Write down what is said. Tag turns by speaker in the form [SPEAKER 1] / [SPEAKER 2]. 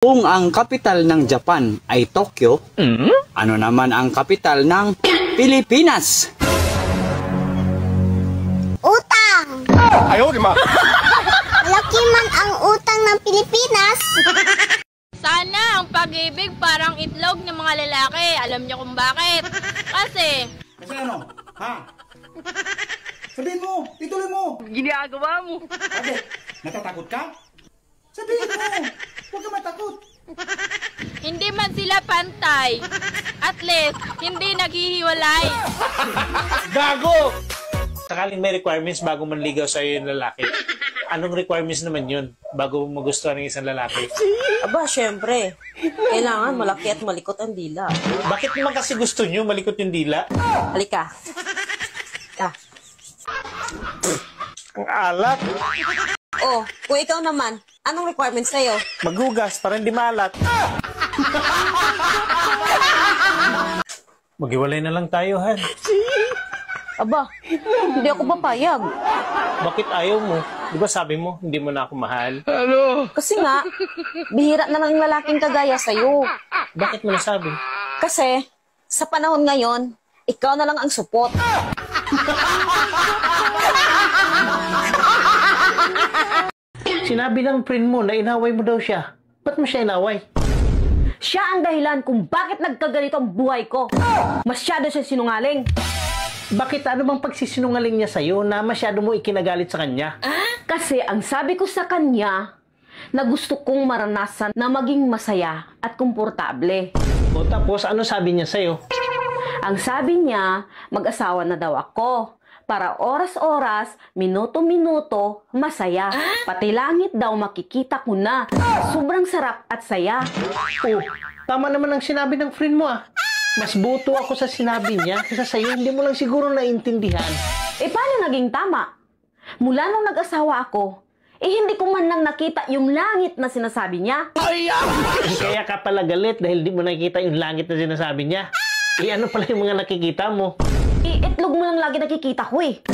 [SPEAKER 1] Kung ang kapital ng Japan ay Tokyo, ano naman ang kapital ng Pilipinas?
[SPEAKER 2] Utang!
[SPEAKER 3] Ayaw, di ma!
[SPEAKER 2] Malaki man ang utang ng Pilipinas.
[SPEAKER 4] Sana ang pag-ibig parang itlog ng mga lalaki. Alam niyo kung bakit? Kasi
[SPEAKER 3] ano? Ha? Sabihin mo! Ituloy mo!
[SPEAKER 4] ginagawa mo.
[SPEAKER 3] Bakit? Natatakot ka? Sabihin mo! Huwag ka matakot!
[SPEAKER 4] Hindi man sila pantay. At least, hindi naghihiwalay.
[SPEAKER 5] Gago! Sakaling may requirements bago manligaw sa'yo yung lalaki. Anong requirements naman yun bago mo magustuhan ng isang lalaki?
[SPEAKER 6] Aba, syempre. Kailangan malaki at malikot ang dila.
[SPEAKER 5] Bakit naman kasi gusto nyo malikot yung dila?
[SPEAKER 6] Halika. Ah.
[SPEAKER 5] Ang alat!
[SPEAKER 6] Oh, kung ikaw naman, anong requirements sa'yo?
[SPEAKER 5] Maghugas para hindi maalat. Maghiwalay na lang tayo, Han.
[SPEAKER 6] Aba, hindi ako papayag.
[SPEAKER 5] Bakit ayaw mo? Di ba sabi mo, hindi mo na ako mahal?
[SPEAKER 6] Kasi nga, bihira na ng lalaking kagaya sa'yo.
[SPEAKER 5] Bakit mo nasabi?
[SPEAKER 6] Kasi, sa panahon ngayon, ikaw na lang ang support.
[SPEAKER 5] Sinabi ng friend mo na inaway mo daw siya. Ba't mo siya inaway?
[SPEAKER 6] Siya ang dahilan kung bakit nagkaganito ang buhay ko. Masyado siya sinungaling.
[SPEAKER 5] Bakit ano bang pagsisinungaling niya sa'yo na masyado mo ikinagalit sa kanya?
[SPEAKER 6] Kasi ang sabi ko sa kanya, na gusto kong maranasan na maging masaya at komportable.
[SPEAKER 5] O tapos, ano sabi niya sa'yo?
[SPEAKER 6] Ang sabi niya, mag-asawa na daw ako. Para oras-oras, minuto-minuto, masaya. Pati langit daw makikita ko na. Sobrang sarap at saya.
[SPEAKER 5] Oh, tama naman ang sinabi ng friend mo ah. Mas buto ako sa sinabi niya kaysa sa'yo, hindi mo lang siguro naiintindihan.
[SPEAKER 6] Eh paano naging tama? Mula nung nag-asawa ako, hindi ko man lang nakita yung langit na sinasabi niya.
[SPEAKER 5] Kaya ka pala galit dahil di mo nakikita yung langit na sinasabi niya. Ano pala yung mga nakikita mo?
[SPEAKER 6] Itlog mo lang lagi nakikita ko eh.